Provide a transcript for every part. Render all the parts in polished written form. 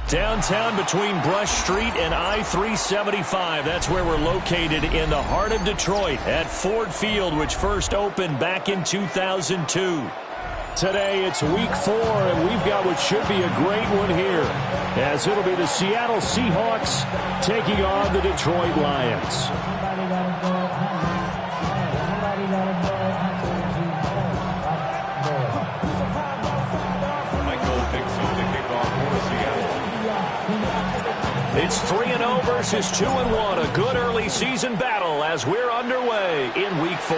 Downtown between Brush Street and I-375. That's where we're located in the heart of Detroit at Ford Field, which first opened back in 2002. Today it's week 4, and we've got what should be a great one here, as it'll be the Seattle Seahawks taking on the Detroit Lions. It's 3-0 versus 2-1, a good early season battle as we're underway in week 4.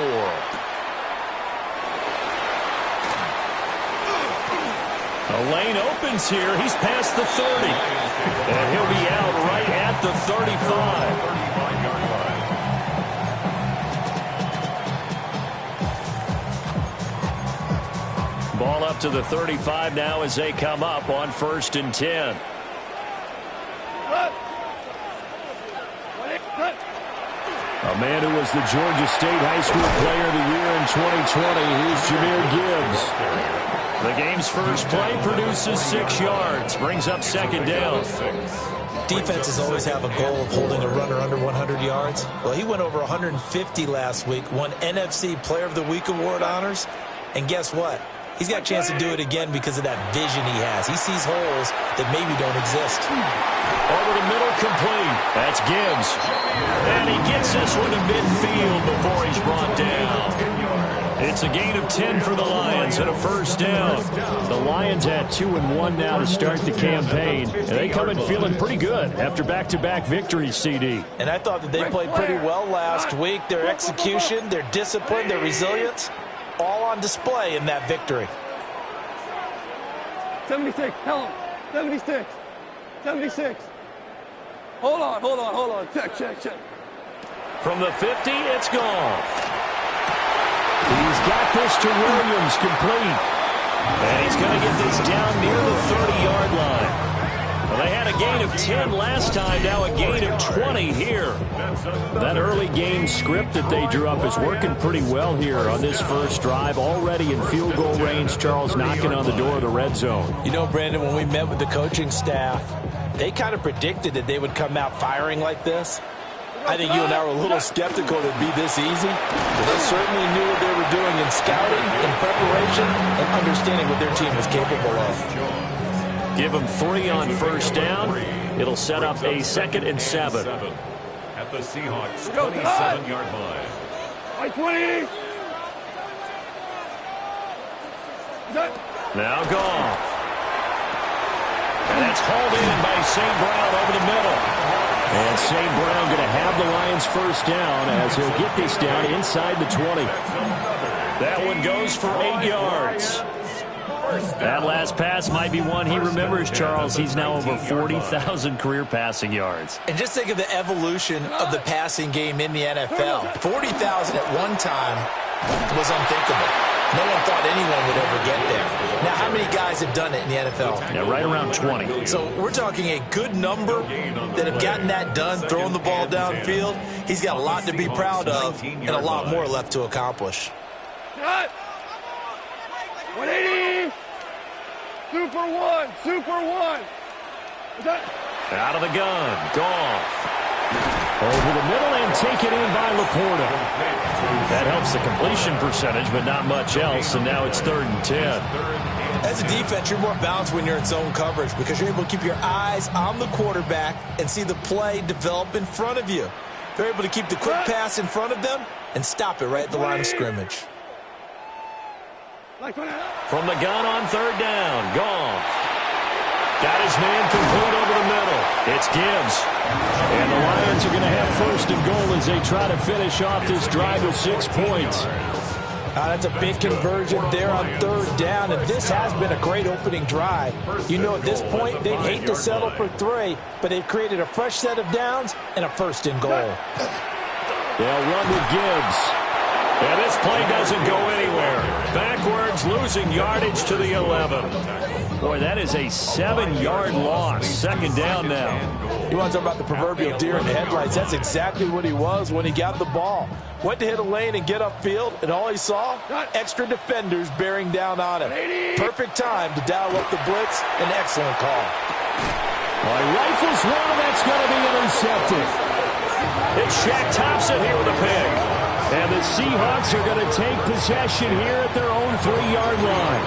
The lane opens here. He's past the 30. And he'll be out right at the 35. Ball up to the 35 now as they come up on 1st and 10. A man who was the Georgia State High School Player of the Year in 2020. Here's Jahmyr Gibbs. The game's first play produces 6 yards, brings up 2nd down. Defenses always have a goal of holding a runner under 100 yards. Well, he went over 150 last week, won NFC Player of the Week award honors, and guess what? He's got a chance to do it again because of that vision he has. He sees holes that maybe don't exist. Over the middle, complete. That's Gibbs. And he gets this one to midfield before he's brought down. It's a gain of 10 for the Lions and a 1st down. The Lions at 2-1 now to start the campaign. And they come in feeling pretty good after back-to-back victories, CD. And I thought that they played pretty well last week. Their execution, their discipline, their resilience, all on display in that victory. 76, tell him. 76. 76. Hold on. Check. From the 50, it's gone. He's got this to Williams, complete. And he's going to get this down near the 30-yard line. Well, they had a gain of 10 last time, now a gain of 20 here. That early game script that they drew up is working pretty well here on this first drive. Already in field goal range, Charles knocking on the door of the red zone. You know, Brandon, when we met with the coaching staff, they kind of predicted that they would come out firing like this. I think you and I were a little skeptical that it'd be this easy, but they certainly knew what they were doing in scouting, in preparation, and understanding what their team was capable of. Give them 3 on 1st down. It'll set up a 2nd and 7. At the Seahawks 27-yard line. 20. Now Goff. And that's hauled in by St. Brown over the middle. And St. Brown going to have the Lions 1st down as he'll get this down inside the 20. That one goes for 8 yards. That last pass might be one he remembers, Charles. He's now over 40,000 career passing yards. And just think of the evolution of the passing game in the NFL. 40,000 at one time was unthinkable. No one thought anyone would ever get there. Now, how many guys have done it in the NFL? Yeah, right around 20. So we're talking a good number that have gotten that done, throwing the ball downfield. He's got a lot to be proud of and a lot more left to accomplish. 180. Super one. Out of the gun. Goff. Over the middle and taken in by Laporta. That helps the completion percentage, but not much else, and now it's 3rd and 10. As a defense, you're more balanced when you're in zone coverage because you're able to keep your eyes on the quarterback and see the play develop in front of you. They're able to keep the quick pass in front of them and stop it right at the line of scrimmage. From the gun on 3rd down, Goff. Got his man complete over the middle. It's Gibbs. And the Lions are going to have 1st and goal as they try to finish off this drive with 6 points. That's a big conversion there on 3rd down, and this has been a great opening drive. You know, at this point, they'd hate to settle for 3, but they've created a fresh set of downs and a 1st and goal. They'll run with Gibbs. And this play doesn't go anywhere. Backwards Bengals losing yardage to the 11. Boy, that is a 7-yard loss. Second down now. You want to talk about the proverbial deer in the headlights? That's exactly what he was when he got the ball. Went to hit a lane and get upfield, and all he saw, extra defenders bearing down on him. Perfect time to dial up the blitz. An excellent call. Well, he rifles one, and that's going to be intercepted. It's Shaq Thompson here with a pick. And the Seahawks are going to take possession here at their own 3-yard line.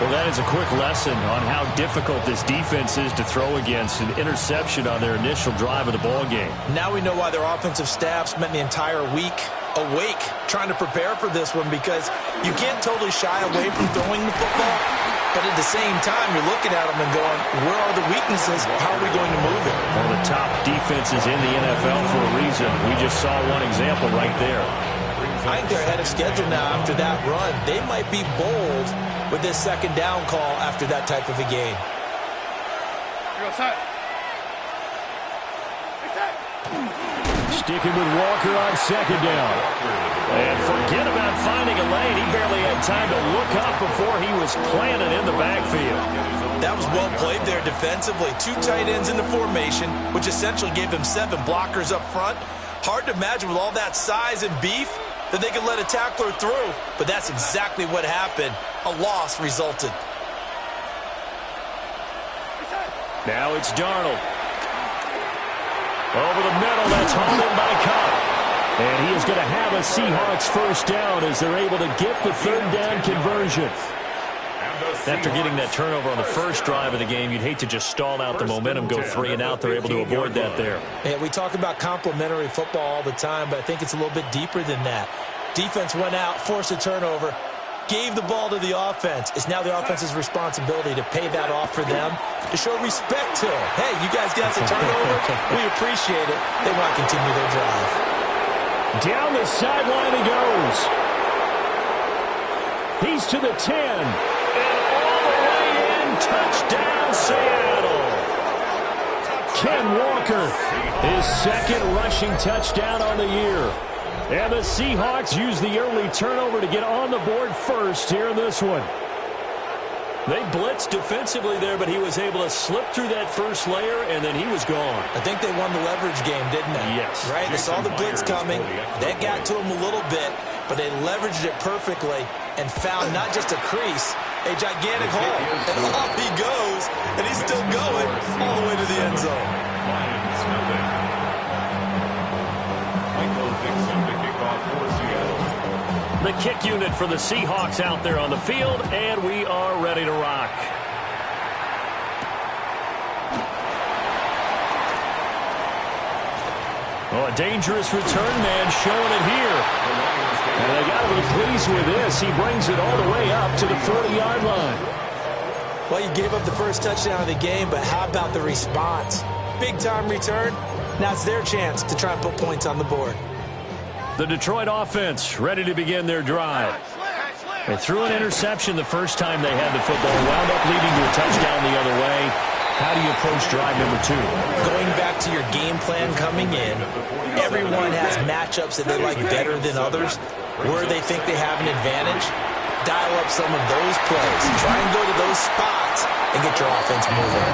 Well, that is a quick lesson on how difficult this defense is to throw against. An interception on their initial drive of the ball game. Now we know why their offensive staff spent the entire week awake trying to prepare for this one, because you can't totally shy away from throwing the football, but at the same time you're looking at them and going, where are the weaknesses? How are we going to move it? One of the top defenses in the NFL for a reason. We just saw one example right there. I think they're ahead of schedule now after that run. They might be bold with this second down call after that type of a game. Sticking with Walker on second down. And forget about finding a lane. He barely had time to look up before he was planted in the backfield. That was well played there defensively. 2 tight ends in the formation, which essentially gave them 7 blockers up front. Hard to imagine with all that size and beef that they could let a tackler through, but that's exactly what happened. A loss resulted. Now it's Darnold. Over the middle, that's hauled in by Cobb. And he is going to have a Seahawks first down as they're able to get the third down conversion. After getting that turnover on the first drive of the game, you'd hate to just stall out the momentum, go 3 and out. They're able to avoid that there. Yeah, we talk about complementary football all the time, but I think it's a little bit deeper than that. Defense went out, forced a turnover, gave the ball to the offense. It's now the offense's responsibility to pay that off for them, to show respect to them. Hey, you guys got the turnover. We appreciate it. They want to continue their drive. Down the sideline he goes. He's to the 10. And all the way in. Touchdown, Seattle. Ken Walker, his second rushing touchdown on the year. And the Seahawks use the early turnover to get on the board first here in this one. They blitzed defensively there, but he was able to slip through that first layer, and then he was gone. I think they won the leverage game, didn't they? Yes. Right? They saw the blitz coming. That got to him a little bit, but they leveraged it perfectly and found not just a crease, a gigantic hole. And off he goes, and he's still going all the way to the end zone. The kick unit for the Seahawks out there on the field, and we are ready to rock. Oh, a dangerous return man showing it here. And they got to be pleased with this. He brings it all the way up to the 40-yard line. Well, you gave up the first touchdown of the game, but how about the response? Big-time return. Now it's their chance to try and put points on the board. The Detroit offense ready to begin their drive. They threw an interception the first time they had the football, wound up leading to a touchdown the other way. How do you approach drive number 2? Going back to your game plan coming in, everyone has matchups that they like better than others, where they think they have an advantage. Dial up some of those plays. Try and go to those spots and get your offense moving.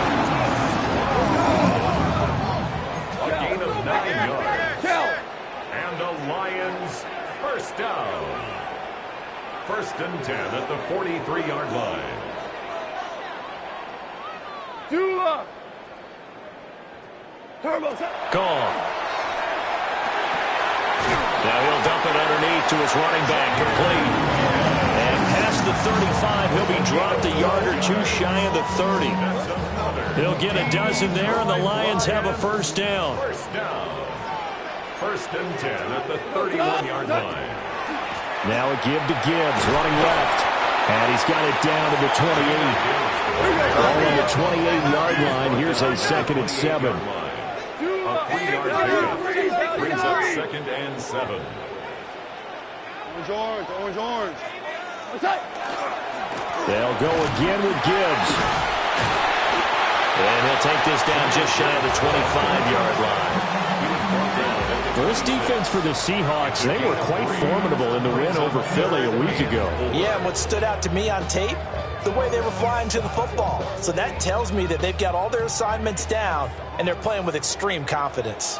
A gain of 9 yards. And the Lions first down. 1st and 10 at the 43-yard line. Dula. Turbo. Gone. Now he'll dump it underneath to his running back, complete. And past the 35, he'll be dropped a yard or 2 shy of the 30. He'll get a dozen there, and the Lions have a first down. 1st and 10 at the 31-yard line. Now a give to Gibbs, running left. And he's got it down to the 28. All on the 28-yard line. Here's a 2nd and 7. A 3-yard pickup brings up 2nd and 7. Orange. They'll go again with Gibbs. And he'll take this down just shy of the 25-yard line. Well, this defense for the Seahawks, they were quite formidable in the win over Philly a week ago. Yeah, and what stood out to me on tape, the way they were flying to the football. So that tells me that they've got all their assignments down, and they're playing with extreme confidence.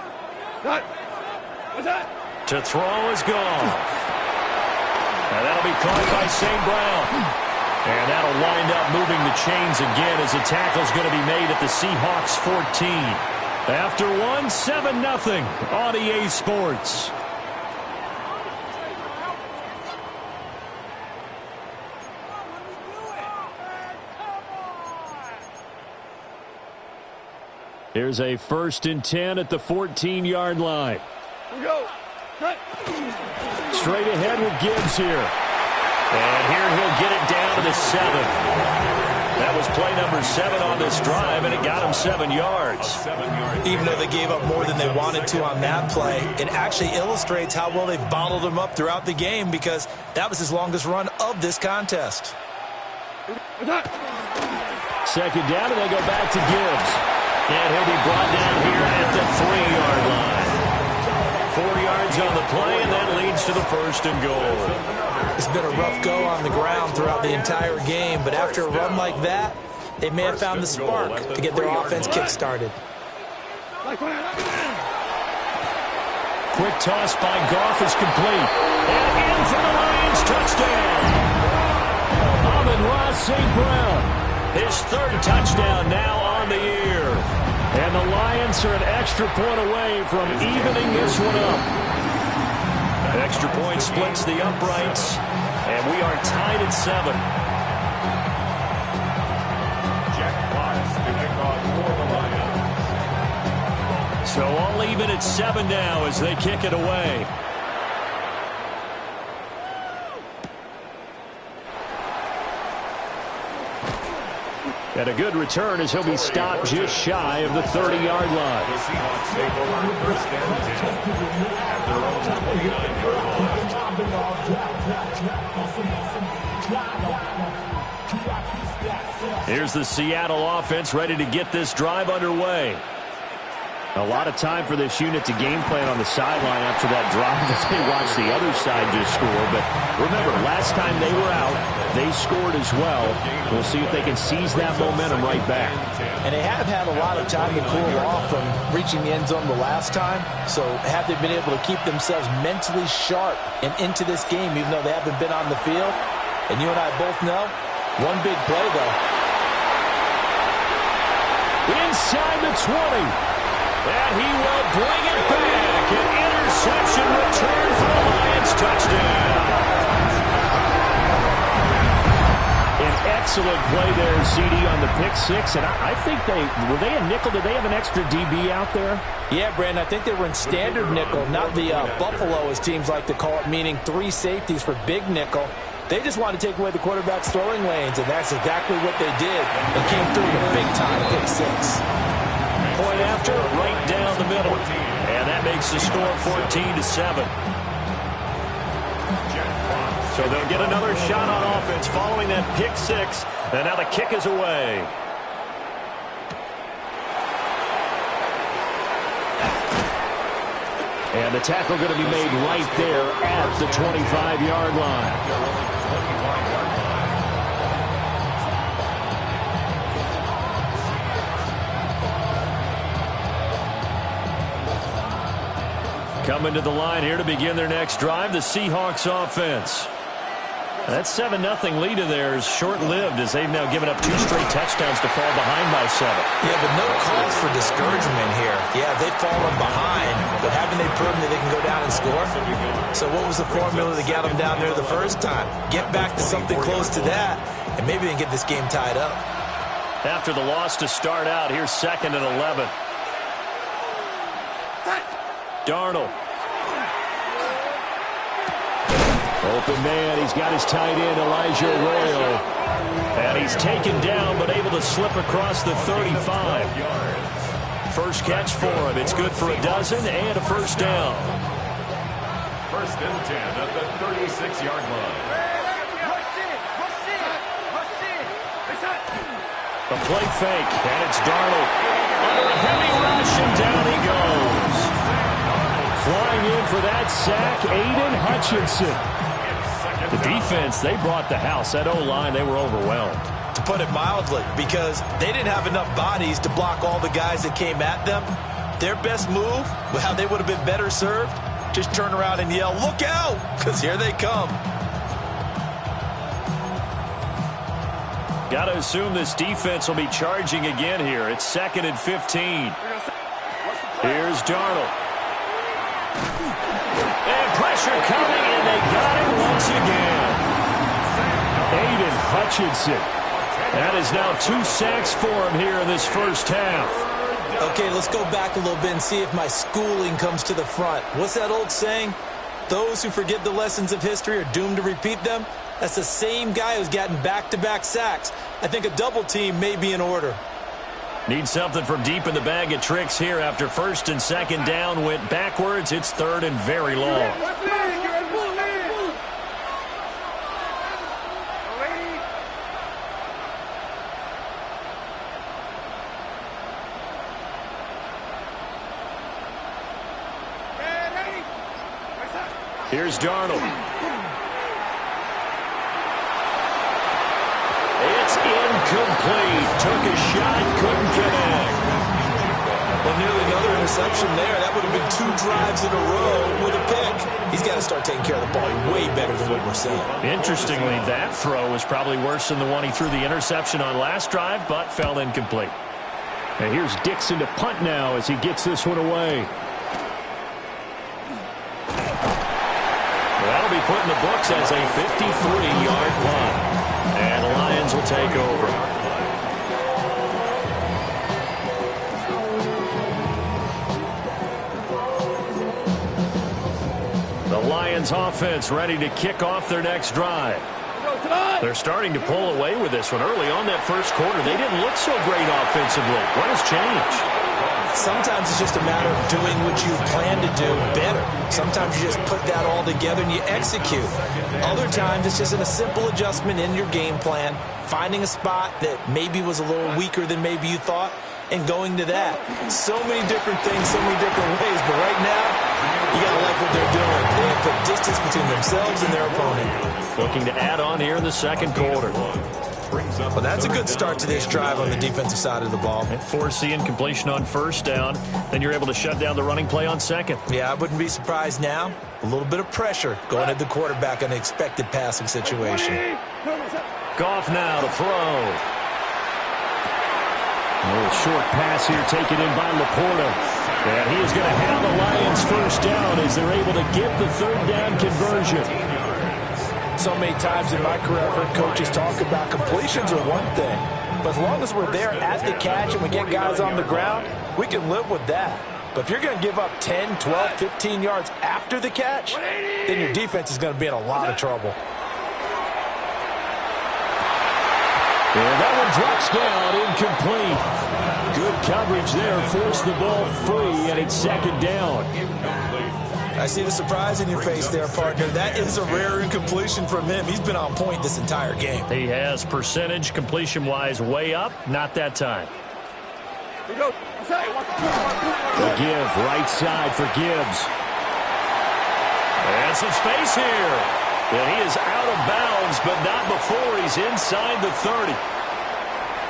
What's that? To throw is gone. And that'll be caught by St. Brown. And that'll wind up moving the chains again as the tackle's going to be made at the Seahawks 14. After one, 7-0 on EA Sports. Here's a 1st and 10 at the 14-yard line. Here we go. Cut. Straight ahead with Gibbs here. And here he'll get it down to the 7. That was play number 7 on this drive, and it got him 7 yards. Even though they gave up more than they wanted to on that play, it actually illustrates how well they've bottled him up throughout the game because that was his longest run of this contest. Second down, and they go back to Gibbs. And he'll be brought down here at the 3-yard line. 4 yards on the play, and that leads to the 1st and goal. It's been a rough go on the ground throughout the entire game, but after a run like that, they may have found the spark to get their offense kick-started. Quick toss by Goff is complete. And in for the Lions, touchdown. Amon-Ra St. Brown, his 3rd touchdown now on the year. And the Lions are an extra point away from evening this one up. Extra point splits the uprights, and we are tied at 7. Jack Potts to kick off for the Lions. So all even at 7 now as they kick it away. And a good return as he'll be stopped just shy of the 30-yard line. The Seahawks take over 1st and 10 at their own 29-yard line. Here's the Seattle offense ready to get this drive underway. A lot of time for this unit to game plan on the sideline after that drive as they watch the other side just score. But remember, last time they were out, they scored as well. We'll see if they can seize that momentum right back. And they have had a lot of time to cool off from reaching the end zone the last time. So have they been able to keep themselves mentally sharp and into this game, even though they haven't been on the field? And you and I both know, one big play, though. Inside the 20. And he will bring it back. An interception return for the Lions touchdown. An excellent play there, CD, on the pick 6. And I think were they a nickel? Did they have an extra DB out there? Yeah, Brandon, I think they were in standard nickel, not the Buffalo, as teams like to call it, meaning 3 safeties for big nickel. They just wanted to take away the quarterback's throwing lanes, and that's exactly what they did. They came through with a big-time pick 6. Point after, right down the middle. And that makes the score 14-7. So they'll get another shot on offense following that pick 6. And now the kick is away. And the tackle going to be made right there at the 25-yard line. Coming to the line here to begin their next drive, the Seahawks offense. That 7-0 lead of theirs short-lived as they've now given up 2 straight touchdowns to fall behind by 7. Yeah, but no cause for discouragement here. Yeah, they've fallen behind, but haven't they proven that they can go down and score? So what was the formula to get them down there the first time? Get back to something close to that, and maybe they can get this game tied up. After the loss to start out, here's 2nd and 11. Darnold. Open man. He's got his tight end, Elijah Arroyo. And he's taken down, but able to slip across the 35. First catch for him. It's good for a dozen and a first down. 1st and 10 at the 36-yard line. A play fake, and it's Darnold. Under a heavy rush, and down he goes. Flying Stepping in for that sack, Aiden Hutchinson. The defense, they brought the house. That O-line, they were overwhelmed. To put it mildly, because they didn't have enough bodies to block all the guys that came at them. Their best move, how they would have been better served, just turn around and yell, "Look out!" because here they come. Got to assume this defense will be charging again here. It's 2nd and 15. Here's Darnold. And pressure coming, and they got it once again. Aiden Hutchinson. That is now 2 sacks for him here in this first half. Okay, let's go back a little bit and see if my schooling comes to the front. What's that old saying? Those who forget the lessons of history are doomed to repeat them. That's the same guy who's gotten back-to-back sacks. I think a double team may be in order. Need something from deep in the bag of tricks here after 1st and 2nd down went backwards. It's 3rd and very long. Here's Darnold. It's incomplete. Took a shot, couldn't connect. Well, nearly another interception there. That would have been 2 drives in a row with a pick. He's got to start taking care of the ball way better than what we're seeing. Interestingly, that throw was probably worse than the one he threw the interception on last drive, but fell incomplete. And here's Dixon to punt now as he gets this one away. That'll be put in the books as a 53-yard punt. And the Lions will take over. The Lions offense ready to kick off their next drive. They're starting to pull away with this one. Early on that first quarter, they didn't look so great offensively. What has changed? Sometimes it's just a matter of doing what you plan to do better. Sometimes you just put that all together and you execute. Other times it's just a simple adjustment in your game plan, finding a spot that maybe was a little weaker than maybe you thought, and going to that. So many different things, so many different ways, but right now, you got to like what they're doing. They have put distance between themselves and their opponent. Looking to add on here in the second quarter. Well, that's a good start to this drive on the defensive side of the ball. And forcing incompletion on 1st down. Then you're able to shut down the running play on 2nd. Yeah, I wouldn't be surprised now. A little bit of pressure going at the quarterback in an expected passing situation. Goff now to throw. A little short pass here taken in by Laporta. And he is going to have the Lions 1st down as they're able to get the 3rd down conversion. So many times in my career, I've heard coaches talk about completions are one thing. But as long as we're there at the catch and we get guys on the ground, we can live with that. But if you're going to give up 10, 12, 15 yards after the catch, then your defense is going to be in a lot of trouble. And that one drops down, incomplete. Good coverage there, forced the ball free, and it's 2nd down. I see the surprise in your face there, partner. That is a rare incompletion from him. He's been on point this entire game. He has percentage completion-wise way up, not that time. We go. The give, right side for Gibbs. And some space here. And he is out of bounds, but not before he's inside the 30.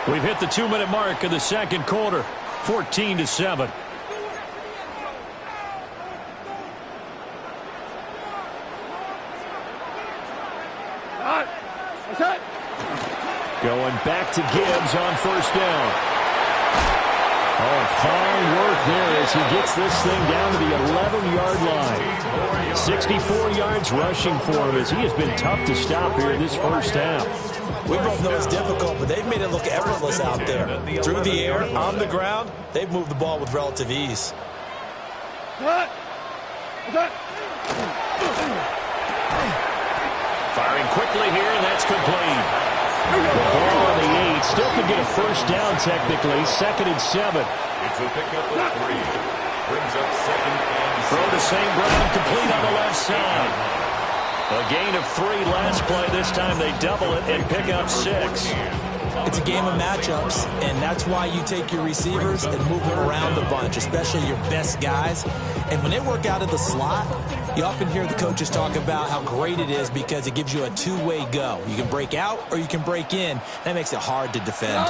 We've hit the 2-minute mark of the second quarter, 14-7. Going back to Gibbs on 1st down. Oh, fine work there as he gets this thing down to the 11-yard line. 64 yards rushing for him as he has been tough to stop here in this first half. We both know it's difficult, but they've made it look effortless out there. Through the air, on the ground, they've moved the ball with relative ease. Firing quickly here, and that's complete. The ball on the 8. Still could get a 1st down technically. 2nd and 7. It's a pickup of 3. Brings up 2nd and 7. Throw to St. Brown, complete on the left side. A gain of 3 last play. This time they double it and pick up 6. It's a game of matchups, and that's why you take your receivers and move them around the bunch, especially your best guys. And when they work out of the slot, you often hear the coaches talk about how great it is because it gives you a two-way go. You can break out or you can break in. That makes it hard to defend.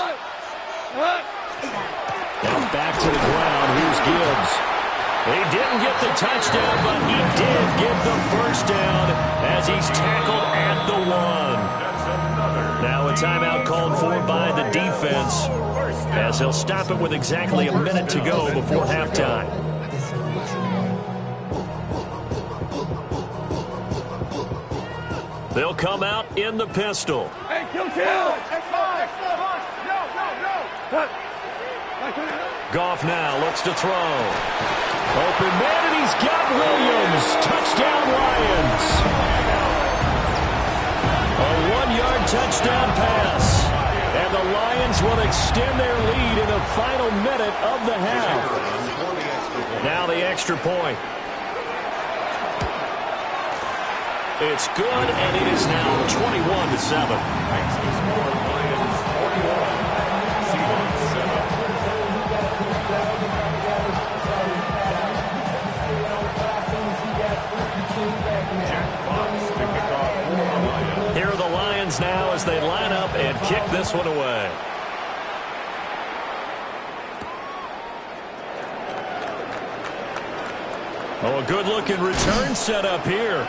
Now back to the ground. Here's Gibbs. He didn't get the touchdown, but he did get the first down as he's tackled at the 1. Now a timeout called for by the defense as he'll stop it with exactly a minute to go before halftime. They'll come out in the pistol. Hey, kill. Goff now looks to throw. Open man, and he's got Williams. Touchdown, Lions. A 1-yard touchdown pass. And the Lions will extend their lead in the final minute of the half. Now the extra point. It's good, and it is now 21-7. Here are the Lions now as they line up and kick this one away. Oh, a good-looking return set up here.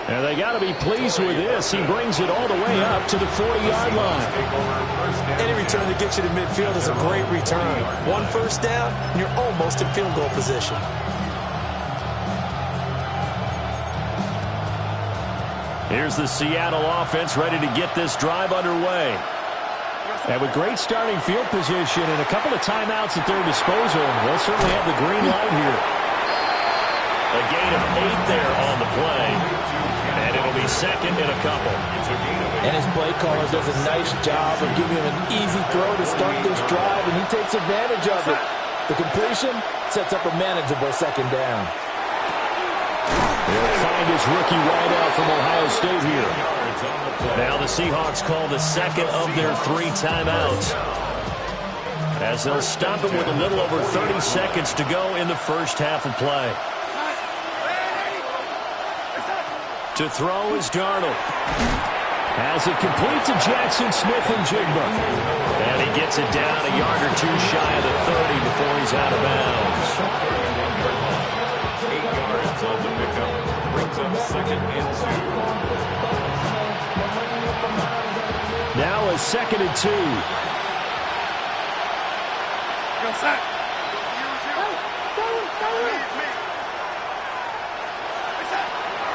And they got to be pleased with this. He brings it all the way up to the 40-yard line. Any return that gets you to midfield is a great return. One first down, and you're almost in field goal position. Here's the Seattle offense ready to get this drive underway. And with great starting field position and a couple of timeouts at their disposal, they'll certainly have the green light here. A gain of 8 there on the play. And it'll be second and a couple. And his play caller does a nice job of giving him an easy throw to start this drive, and he takes advantage of it. The completion sets up a manageable second down. He'll find his rookie wideout from Ohio State here. Now the Seahawks call the second of their 3 timeouts, as they'll stop him with a little over 30 seconds to go in the first half of play. To throw is Darnold. Has it complete to Jackson Smith-Njigba. And he gets it down a yard or 2 shy of the 30 before he's out of bounds. 8 yards on the pickup. Brings up second and 2. Now a second and 2. Go set.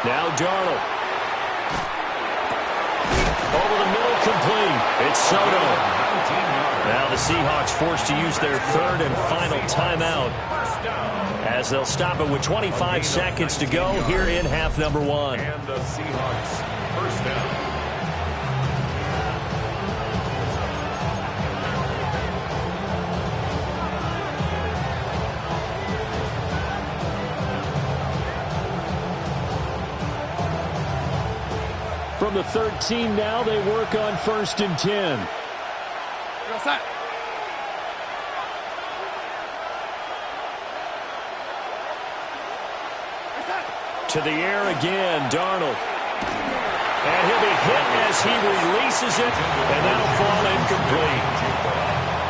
Now Darnold. Over the middle, complete. It's Soto. Now the Seahawks forced to use their 3rd and final timeout, as they'll stop it with 25 seconds to go here in half number 1. And the Seahawks first down. From the 13 now, they work on 1st and 10. To the air again, Darnold. And he'll be hit as he releases it, and that'll fall incomplete.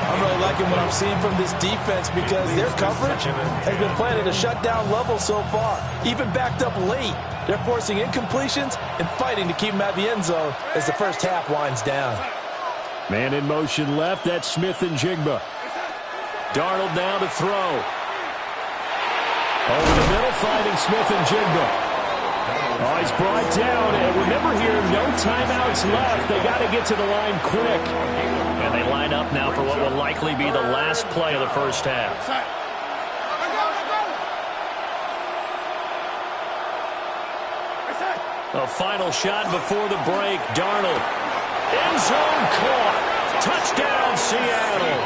I'm really liking what I'm seeing from this defense because their coverage has been playing at a shutdown level so far. Even backed up late, they're forcing incompletions and fighting to keep them at the end zone as the first half winds down. Man in motion left, that's Smith-Njigba. Darnold now to throw. Over the middle, finding Smith-Njigba. Oh, he's brought down, and remember here, no timeouts left. They got to get to the line quick. And they line up now for what will likely be the last play of the first half. A final shot before the break. Darnold. End zone caught. Touchdown, Seattle.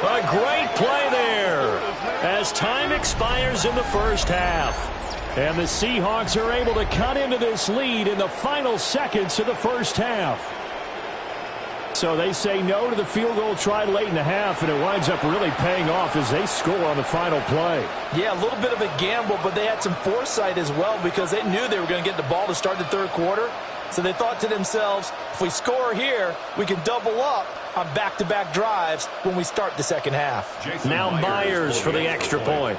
A great play there as time expires in the first half. And the Seahawks are able to cut into this lead in the final seconds of the first half. So they say no to the field goal try late in the half, and it winds up really paying off as they score on the final play. Yeah, a little bit of a gamble, but they had some foresight as well because they knew they were going to get the ball to start the third quarter. So they thought to themselves, if we score here, we can double up on back-to-back drives when we start the second half. Now Myers for the extra point.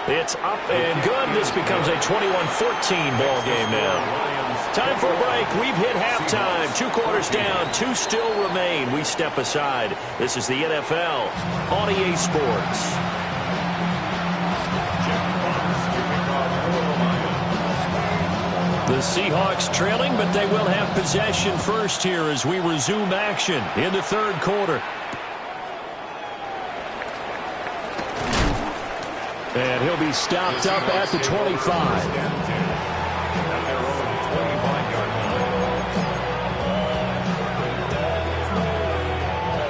It's up and good. This becomes a 21-14 ball game now. Time for a break. We've hit halftime. 2 quarters down. 2 still remain. We step aside. This is the NFL on EA Sports. The Seahawks trailing, but they will have possession first here as we resume action in the third quarter. And he'll be stopped up at the 25.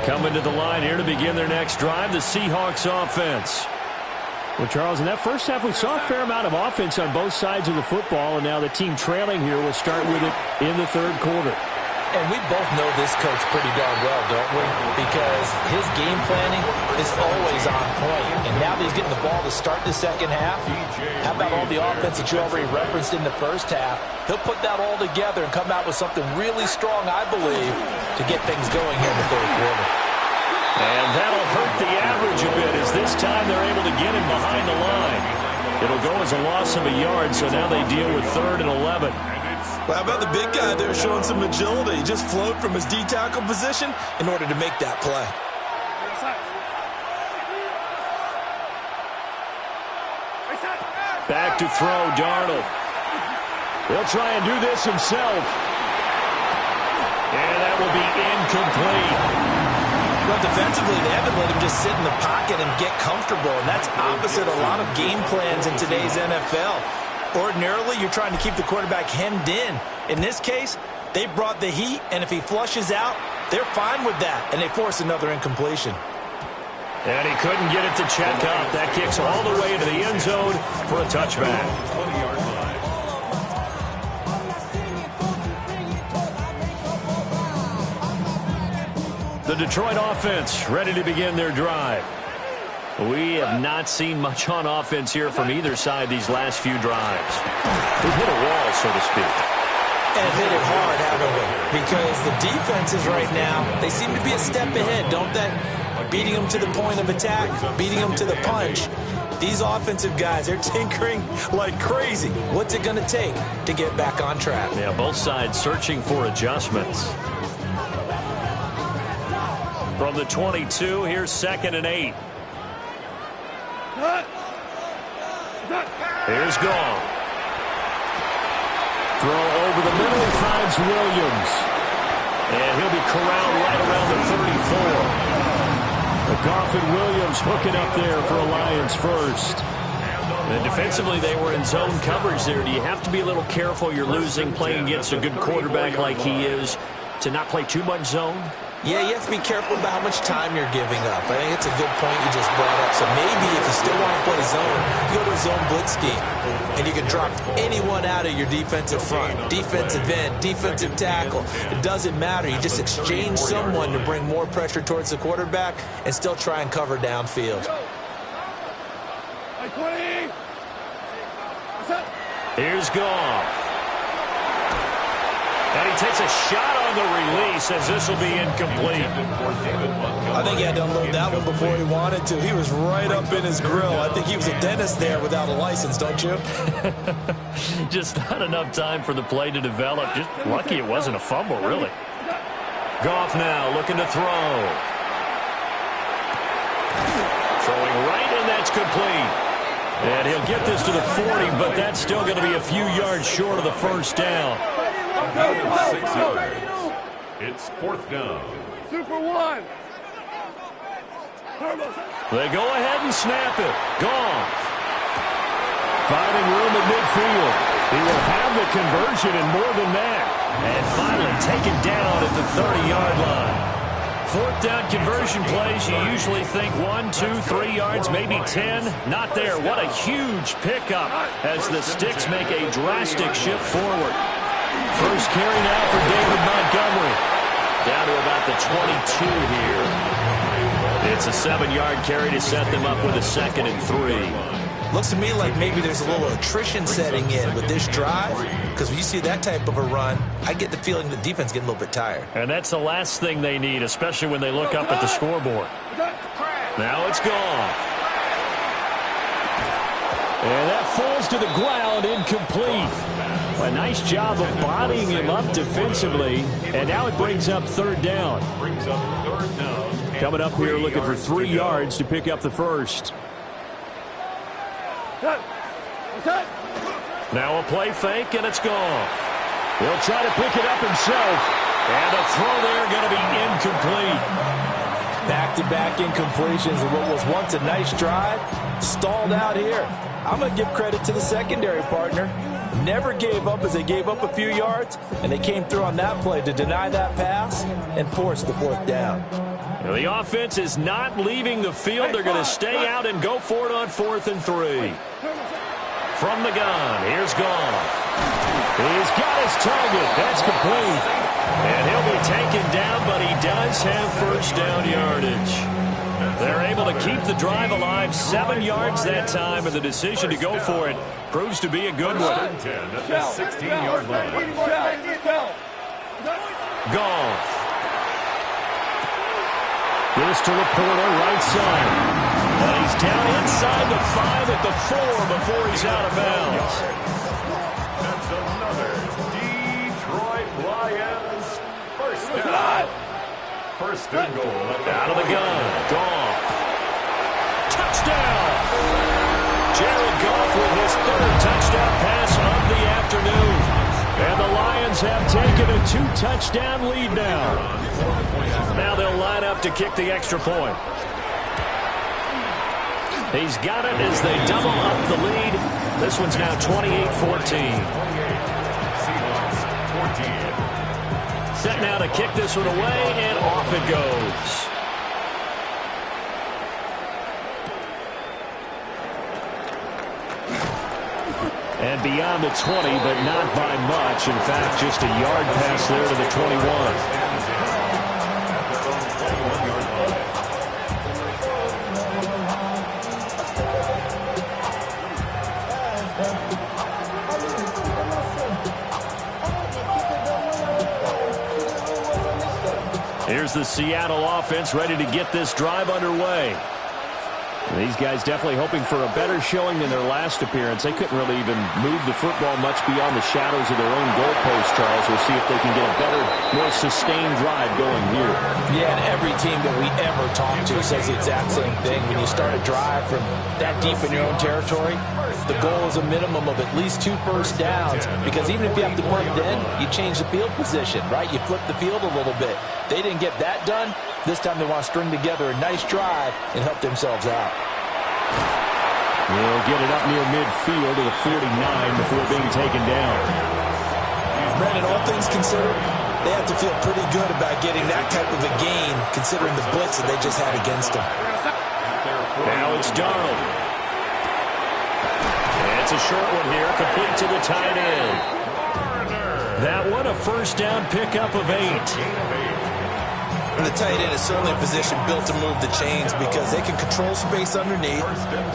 Coming to the line here to begin their next drive, the Seahawks offense. Well, Charles, in that first half, we saw a fair amount of offense on both sides of the football, and now the team trailing here will start with it in the third quarter. And we both know this coach pretty darn well, don't we? Because his game planning is always on point. And now that he's getting the ball to start the second half, how about all the offense that you already referenced in the first half? He'll put that all together and come out with something really strong, I believe, to get things going here in the third quarter. And that'll hurt the average a bit as this time they're able to get him behind the line. It'll go as a loss of a yard, so now they deal with 3rd and 11. Well, how about the big guy there showing some agility? He just flowed from his D-tackle position in order to make that play. Back to throw, Darnold. He'll try and do this himself. And that will be incomplete. Well, defensively, they haven't let him just sit in the pocket and get comfortable, and that's opposite a lot of game plans in today's NFL. Ordinarily, you're trying to keep the quarterback hemmed in. In this case, they brought the heat, and if he flushes out, they're fine with that, and they force another incompletion. And he couldn't get it to check up. That kicks all the way into the end zone for a touchback. The Detroit offense ready to begin their drive. We have not seen much on offense here from either side these last few drives. We've hit a wall, so to speak. And hit it hard, haven't we? Because the defenses right now, they seem to be a step ahead, don't they? Beating them to the point of attack, beating them to the punch. These offensive guys, they're tinkering like crazy. What's it going to take to get back on track? Yeah, both sides searching for adjustments. From the 22, here's 2nd and 8. Here's Goff. Throw over the middle, he finds Williams. And he'll be corralled right around the 34. Goff and Williams hooking up there for a Lions first. And defensively, they were in zone coverage there. Do you have to be a little careful? You're losing, playing against a good quarterback like he is, to not play too much zone? Yeah, you have to be careful about how much time you're giving up. I think it's a good point you just brought up. So maybe if you still want to play zone, you go to a zone blitz scheme. And you can drop anyone out of your defensive front. Defensive end, defensive tackle. It doesn't matter. You just exchange someone to bring more pressure towards the quarterback and still try and cover downfield. Here's Goff. And he takes a shot on the release as this will be incomplete. I think he had to unload that one before he wanted to. He was right up in his grill. I think he was a dentist there without a license, don't you? Just not enough time for the play to develop. Just lucky it wasn't a fumble, really. Goff now looking to throw. Throwing right, and that's complete. And he'll get this to the 40, but that's still going to be a few yards short of the first down. 6 yards. It's 4th down. Super one. They go ahead and snap it. Goff. Finding room at midfield. He will have the conversion and more than that. And finally taken down at the 30-yard line. 4th down conversion plays, you usually think 1, 2, 3 yards, maybe 10. Not there. What a huge pickup as the Sticks make a drastic shift forward. First carry now for David Montgomery. Down to about the 22 here. It's a 7-yard carry to set them up with a 2nd and 3. Looks to me like maybe there's a little attrition setting in with this drive, because when you see that type of a run, I get the feeling the defense getting a little bit tired. And that's the last thing they need, especially when they look up at the scoreboard. Now it's gone. And that falls to the ground, incomplete. A nice job of bodying him up defensively, and now it brings up 3rd down. Coming up here looking for 3 yards to pick up the first. Now a play fake, and it's gone. He'll try to pick it up himself, and the throw there going to be incomplete. Back-to-back incompletions of what was once a nice drive, stalled out here. I'm going to give credit to the secondary partner. Never gave up as they gave up a few yards, and they came through on that play to deny that pass and force the 4th down. Now the offense is not leaving the field. They're going to stay out and go for it on 4th and 3. From the gun, here's Goff. He's got his target. That's complete. And he'll be taken down, but he does have first down yardage. They're able to keep the drive alive, 7 yards that time, and the decision to go for it proves to be a good one. 10 at the 16-yard line. Goff. This to Laporta, right side. And he's down inside the 5 at the 4 before he's out of bounds. That's another Detroit Lions first down. First and goal. Out of the gun. Goff. Touchdown. Jared Goff with his 3rd touchdown pass of the afternoon. And the Lions have taken a 2-touchdown lead now. Now they'll line up to kick the extra point. He's got it as they double up the lead. This one's now 28-14. Set now to kick this one away, and off it goes. And beyond the 20, but not by much. In fact, just a yard pass there to the 21. Here's the Seattle offense ready to get this drive underway. These guys definitely hoping for a better showing than their last appearance. They couldn't really even move the football much beyond the shadows of their own goalpost, Charles. We'll see if they can get a better, more sustained drive going here. Yeah, and every team that we ever talk to says the exact same thing. When you start a drive from that deep in your own territory, the goal is a minimum of at least 2 first downs, because even if you have to punt then, you change the field position, right? You flip the field a little bit. They didn't get that done. This time they want to string together a nice drive and help themselves out. They'll get it up near midfield to the 49 before being taken down. Brandon, all things considered, they have to feel pretty good about getting that type of a gain, considering the blitz that they just had against them. Now it's Darnold. It's a short one here, complete to the tight end. That one a first down pickup of 8. And the tight end is certainly a position built to move the chains because they can control space underneath.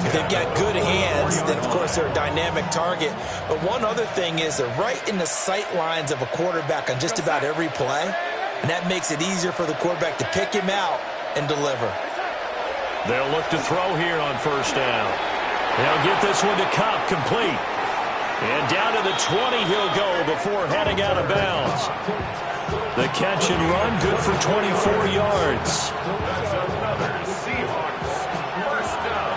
If they've got good hands, then of course they're a dynamic target. But one other thing is they're right in the sight lines of a quarterback on just about every play. And that makes it easier for the quarterback to pick him out and deliver. They'll look to throw here on first down. They'll get this one to Kupp, complete. And down to the 20 he'll go before heading out of bounds. The catch and run, good for 24 yards. That's another Seahawks first down.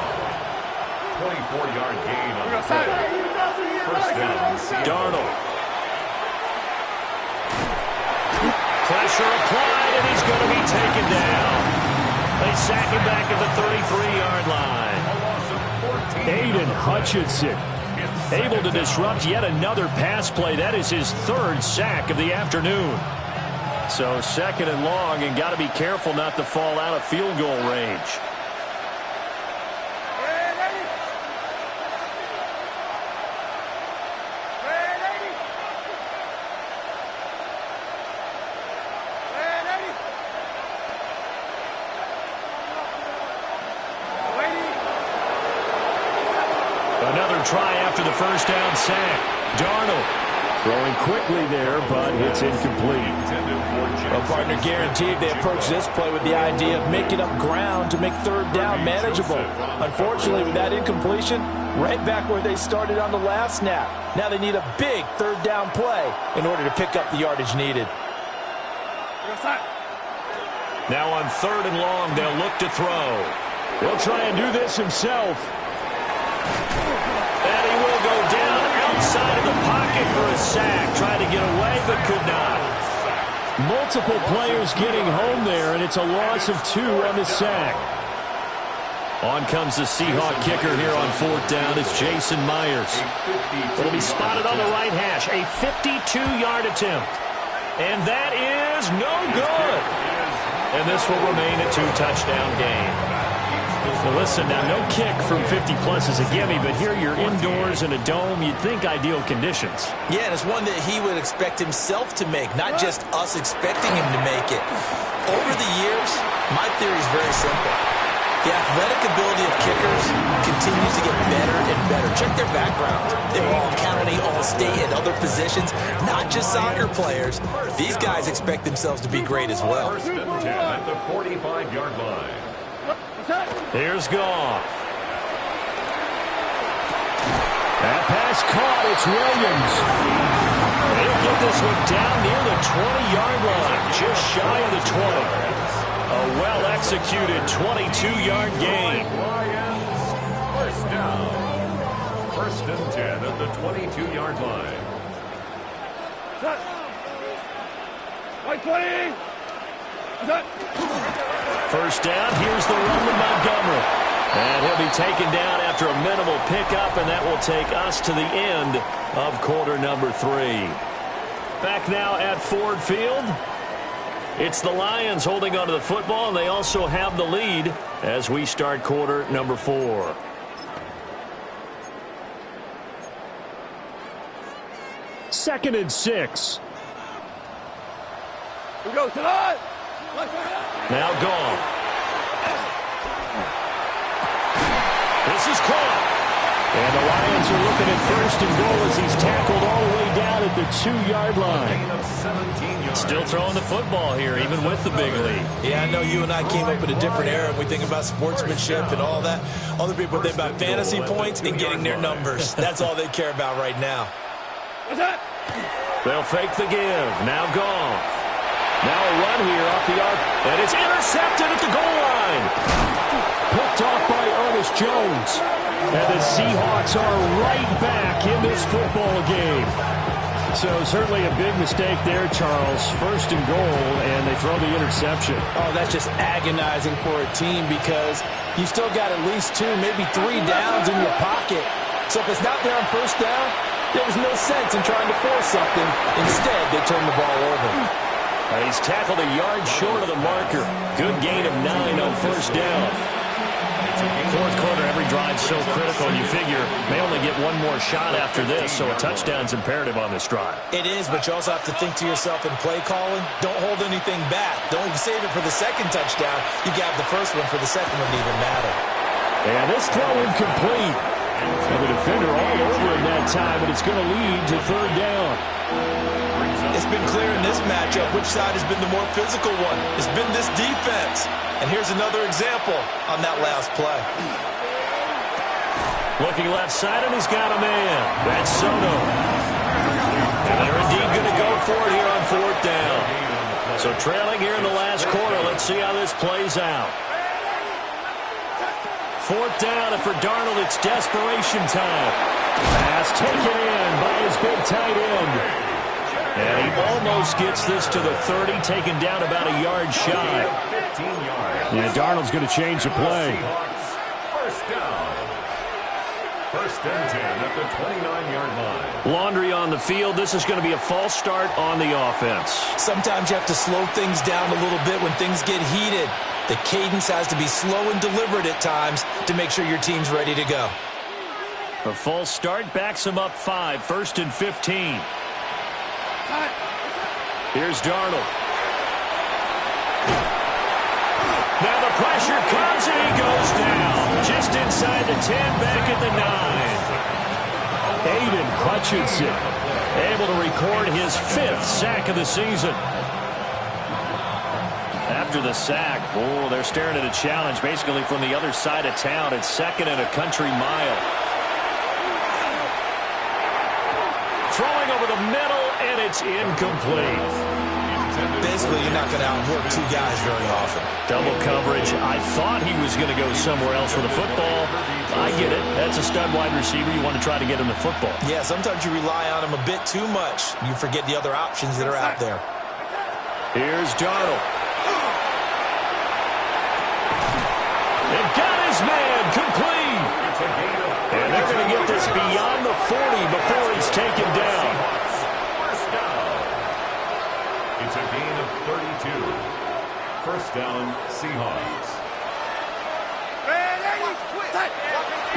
24-yard gain on the play. First down. Darnold. Pressure applied, and he's going to be taken down. They sack him back at the 33-yard line. Aiden Hutchinson able to disrupt yet another pass play. That is his 3rd sack of the afternoon. So 2nd and long, and got to be careful not to fall out of field goal range. try after the first down sack. Darnold throwing quickly there, but it's incomplete. Well, partner, guaranteed they approach this play with the idea of making up ground to make third down manageable. Unfortunately, with that incompletion, right back where they started on the last snap. Now they need a big third down play in order to pick up the yardage needed. Now on 3rd and long, they'll look to throw. He'll try and do this himself. And he will go down outside of the pocket for a sack. Tried to get away, but could not. Multiple players getting home there, and it's a loss of 2 on the sack. On comes the Seahawk kicker here on 4th down. It's Jason Myers. It'll be spotted on the right hash. A 52-yard attempt. And that is no good. And this will remain a 2-touchdown game. Well, listen, now no kick from 50-plus is a gimme, but here you're indoors in a dome. You'd think ideal conditions. Yeah, and it's one that he would expect himself to make, not just us expecting him to make it. Over the years, my theory is very simple. The athletic ability of kickers continues to get better and better. Check their background. They were all county, all state, and other positions, not just soccer players. These guys expect themselves to be great as well. 1st and 10 at the 45-yard line. Here's Goff. That pass caught. It's Williams. They'll get this one down near the 20-yard line, just shy of the 20. A well-executed 22-yard gain. Lions, 1st down. 1st and 10 at the 22-yard line. White 20. 1st down. Here's the run to Montgomery. And he'll be taken down after a minimal pickup, and that will take us to the end of quarter number 3. Back now at Ford Field. It's the Lions holding onto the football, and they also have the lead as we start quarter number 4. Second and 6. We go tonight. Now Goff. This is caught. And the Lions are looking at 1st and goal as he's tackled all the way down at the 2-yard line. Still throwing the football here, even with the big lead. Yeah, I know you and I came up in a different era, and we think about sportsmanship and all that. Other people think about fantasy points and getting their numbers. That's all they care about right now. They'll fake the give. Now Goff. Now a run here off the arc, and it's intercepted at the goal line. Picked off by Ernest Jones. And the Seahawks are right back in this football game. So certainly a big mistake there, Charles. 1st and goal, and they throw the interception. Oh, that's just agonizing for a team because you still got at least 2, maybe 3 downs in your pocket. So if it's not there on 1st down, there was no sense in trying to force something. Instead, they turn the ball over. He's tackled a yard short of the marker. Good gain of 9 on 1st down. 4th quarter, every drive so critical. You figure they only get one more shot after this, so a touchdown's imperative on this drive. It is, but you also have to think to yourself in play calling, don't hold anything back. Don't save it for the 2nd touchdown. You got the 1st one for the 2nd one to even matter. And this throw incomplete. And the defender all over him that time, but it's going to lead to 3rd down. It's been clear in this matchup which side has been the more physical one. It's been this defense. And here's another example on that last play. Looking left side, and he's got a man. That's Soto. And they're indeed going to go for it here on 4th down. So trailing here in the last quarter. Let's see how this plays out. 4th down, and for Darnold, it's desperation time. Pass taken in by his big tight end. And he almost gets this to the 30, taken down about a yard shy. Yeah, Darnold's going to change the play. 1st down. 1st and 10 at the 29-yard line. Laundry on the field. This is going to be a false start on the offense. Sometimes you have to slow things down a little bit when things get heated. The cadence has to be slow and deliberate at times to make sure your team's ready to go. A false start backs him up 5, 1st and 15. Here's Darnold. Now the pressure comes and he goes down. Just inside the 10, back at the 9. Aiden Hutchinson able to record his 5th sack of the season. After the sack, oh, they're staring at a challenge basically from the other side of town. It's 2nd and a country mile. Throwing over the middle, and it's incomplete. Basically, you're not going to outwork 2 guys very often. Double coverage. I thought he was going to go somewhere else with the football. I get it. That's a stud wide receiver. You want to try to get him the football. Yeah, sometimes you rely on him a bit too much. You forget the other options that are out there. Here's Darnold. They've got his man complete. And they're going to get this beyond the 40 before he's taken down. It's a gain of 32. First down, Seahawks.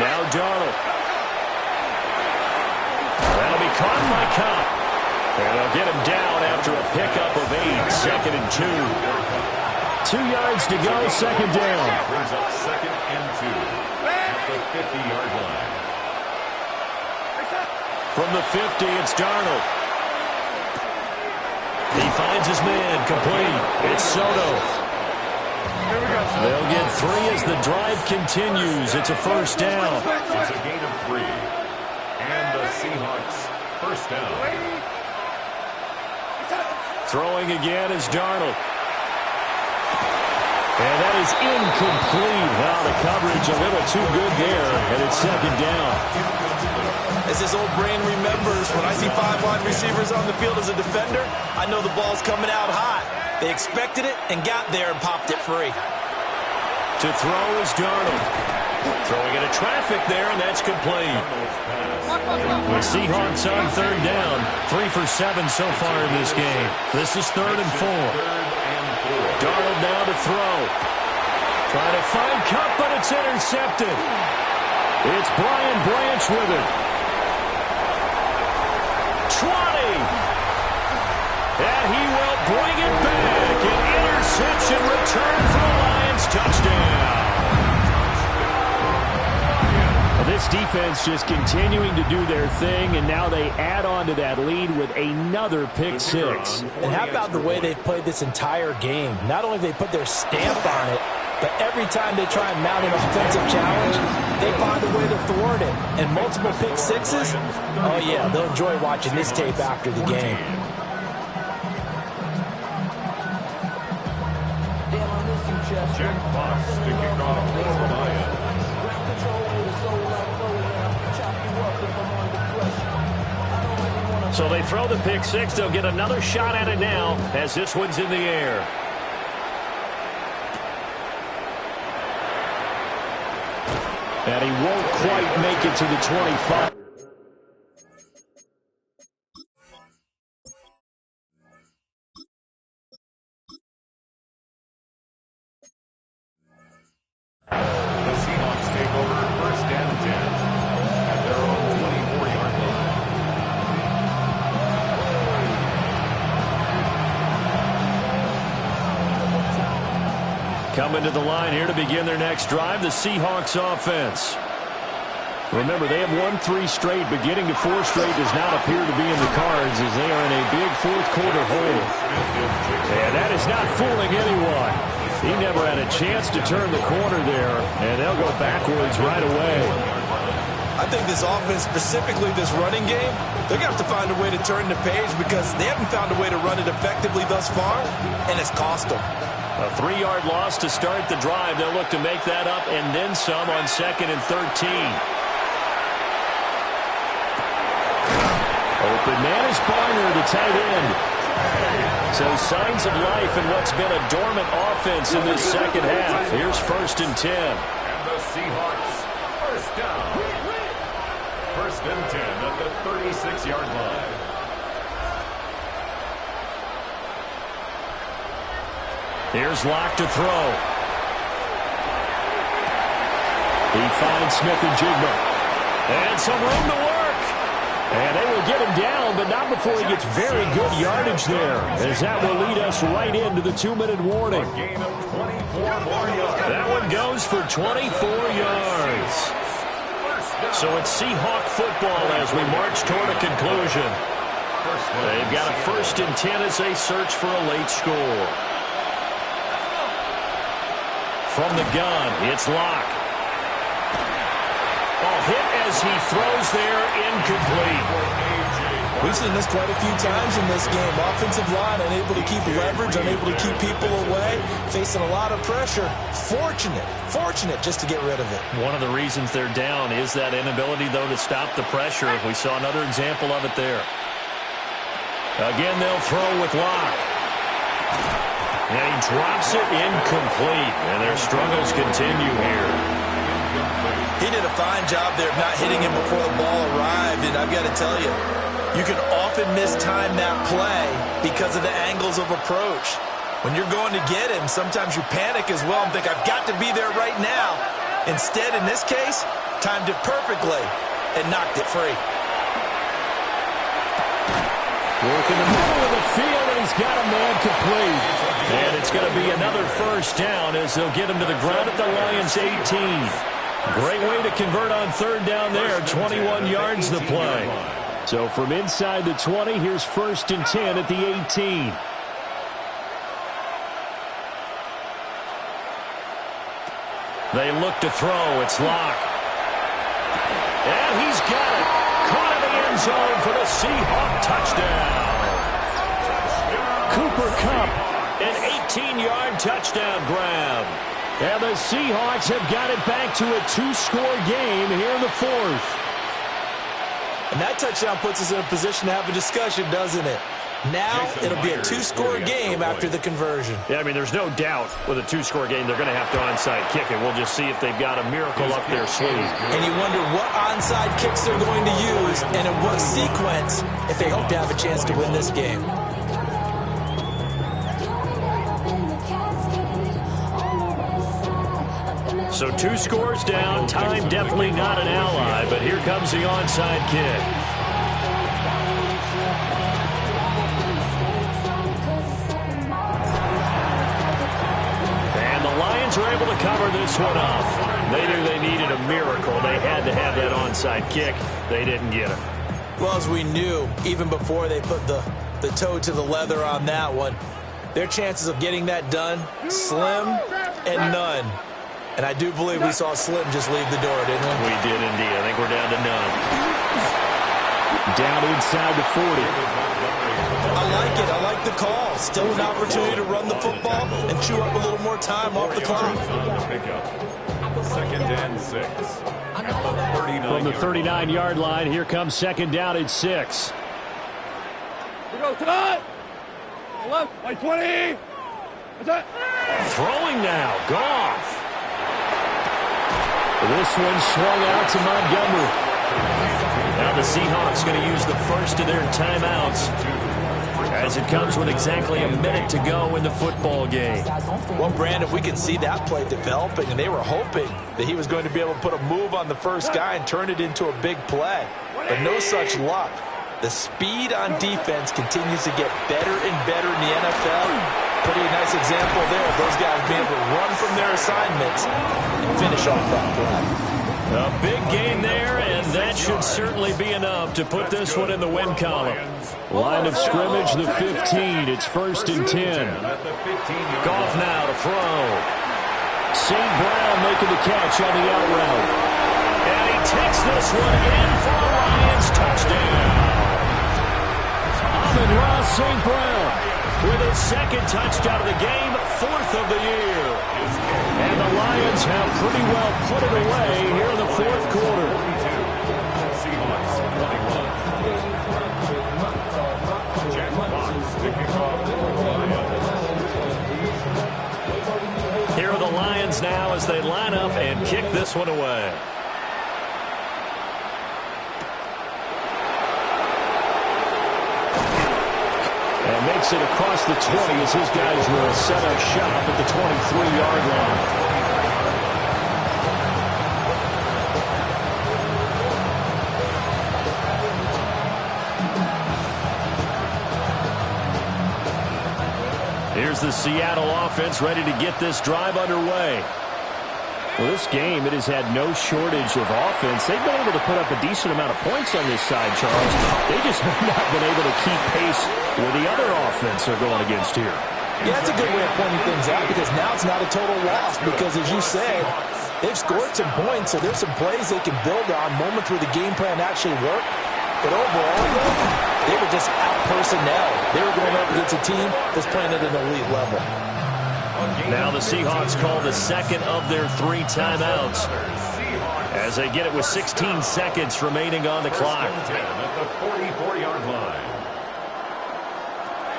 Now Darnold. That'll be caught by Cobb. And they'll get him down after a pickup of 8. 2nd and 2. 2 yards to go, 2nd down. Brings up 2nd and 2 at the 50-yard line. From the 50, it's Darnold. He finds his man complete. It's Soto. They'll get 3 as the drive continues. It's a first down. It's a gain of 3. And the Seahawks first down. Throwing again is Darnold. And that is incomplete. Wow, the coverage a little too good there. And it's 2nd down. As his old brain remembers, when I see 5 wide receivers on the field as a defender, I know the ball's coming out hot. They expected it and got there and popped it free. To throw is Darnold. Throwing into traffic there, and that's complete. The Seahawks on 3rd down. 3 for 7 so far in this game. This is 3rd and 4. Darnold now to throw. Trying to find Kupp, but it's intercepted. It's Brian Branch with it. 20. And he will bring it back. An interception return for the Lions. Touchdown. This defense just continuing to do their thing, and now they add on to that lead with another pick 6. And how about the way they've played this entire game? Not only have they put their stamp on it, but every time they try and mount an offensive challenge, they find a way to thwart it. And multiple pick 6s? Oh, yeah, they'll enjoy watching this tape after the game. Jack Fox to kick off for the Lions. So they throw the pick 6. They'll get another shot at it now as this one's in the air. And he won't quite make it to the 25. The Seahawks take over 1st and 10 at their own 24-yard line. Coming to the line here to begin their next drive, the Seahawks offense. Remember, they have won 3 straight, but getting to 4 straight does not appear to be in the cards as they are in a big 4th quarter hole. And that is not fooling anyone. He never had a chance to turn the corner there, and they'll go backwards right away. I think this offense, specifically this running game, they're going to have to find a way to turn the page because they haven't found a way to run it effectively thus far, and it's cost them. A 3-yard loss to start the drive. They'll look to make that up and then some on 2nd and 13. Open man is Barner, the tight end. So signs of life in what's been a dormant offense in this second half. Here's 1st and 10. And the Seahawks first down. 1st and 10 at the 36-yard line. Here's Locke to throw. He finds Smith-Njigba. And some room to work. And they will get him down, but not before he gets very good yardage there, as that will lead us right into the 2-minute warning. A gain of 24 more yards. That one goes for 24 yards. First down. So it's Seahawk football as we march toward a conclusion. They've got a 1st and 10 as they search for a late score. From the gun, it's Locke. Ball hit as he throws there, incomplete. We've seen this quite a few times in this game. Offensive line unable to keep leverage, unable to keep people away, facing a lot of pressure. Fortunate just to get rid of it. One of the reasons they're down is that inability, though, to stop the pressure. We saw another example of it there. Again, they'll throw with Locke. And he drops it incomplete. And their struggles continue here. He did a fine job there of not hitting him before the ball arrived. And I've got to tell you, you can often mistime that play because of the angles of approach. When you're going to get him, sometimes you panic as well and think, I've got to be there right now. Instead, in this case, timed it perfectly and knocked it free. Work in the middle of the field, and he's got a man complete. And it's going to be another 1st down as they'll get him to the ground at the Lions' 18. Great way to convert on 3rd down there. 21 yards the play. So from inside the 20, here's 1st and 10 at the 18. They look to throw. It's Locke. And he's got it. Caught in the end zone for the Seahawk touchdown. Cooper Kupp, an 18-yard touchdown grab. And the Seahawks have got it back to a 2-score game here in the 4th. And that touchdown puts us in a position to have a discussion, doesn't it? Now it'll be a 2-score game after the conversion. Yeah, I mean, there's no doubt with a 2-score game they're going to have to onside kick it. We'll just see if they've got a miracle up their sleeve. And you wonder what onside kicks they're going to use and in what sequence if they hope to have a chance to win this game. So 2 scores down. Time definitely not an ally, but here comes the onside kick. And the Lions are able to cover this one up. They knew they needed a miracle. They had to have that onside kick. They didn't get it. Well, as we knew, even before they put the toe to the leather on that one, their chances of getting that done, slim and none. And I do believe we saw Slim just leave the door, didn't we? We did indeed. I think we're down to none. Down inside the 40. I like it. I like the call. Still an opportunity to run the football and chew up a little more time off the clock. 2nd and 6. From the 39-yard line, here comes 2nd down at 6. Here goes tonight. Left, by 20. That's it. Throwing now. Goff. This one swung out to Montgomery. Now the Seahawks going to use the first of their timeouts as it comes with exactly a minute to go in the football game. Well, Brandon, we can see that play developing, and they were hoping that he was going to be able to put a move on the first guy and turn it into a big play. But no such luck. The speed on defense continues to get better and better in the NFL. Pretty nice example there of those guys being able to run from their assignments and finish off that play. A big gain there, and that should certainly be enough to put this one in the win column. Line of scrimmage, the 15. It's 1st and 10. Goff now to throw. St. Brown making the catch on the out route. And he takes this one in for a Lions touchdown. Amon-Ra St. Brown with his 2nd touchdown of the game, 4th of the year. And the Lions have pretty well put it away here in the 4th quarter. Seahawks 21. Jack Fox picking off the Lions. Here are the Lions now as they line up and kick this one away. And makes it across the 20 as his guys will set up shop at the 23-yard line. Here's the Seattle offense ready to get this drive underway. Well, this game, it has had no shortage of offense. They've been able to put up a decent amount of points on this side, Charles. They just have not been able to keep pace with the other offense they're going against here. Yeah, that's a good way of pointing things out because now it's not a total loss because, as you said, they've scored some points, so there's some plays they can build on, moments where the game plan actually worked. But overall, though, they were just out-personnel. They were going up against a team that's playing at an elite level. Now the Seahawks call the second of their 3 timeouts as they get it with 16 seconds remaining on the clock. At the 44-yard line.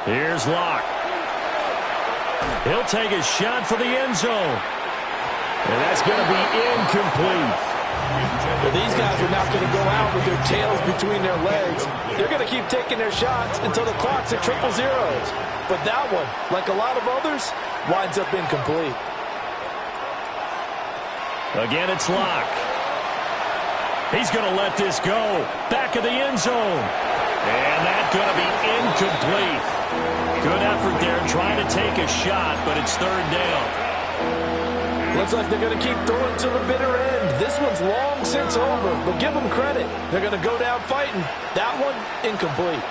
Here's Locke. He'll take a shot for the end zone. And that's going to be incomplete. But these guys are not going to go out with their tails between their legs. They're going to keep taking their shots until the clock's at 000. But that one, like a lot of others, winds up incomplete. Again, it's Locke. He's going to let this go. Back of the end zone. And that's going to be incomplete. Good effort there trying to take a shot, but it's 3rd down. Looks like they're going to keep throwing to the bitter end. This one's long since over, but give them credit. They're going to go down fighting. That one, incomplete.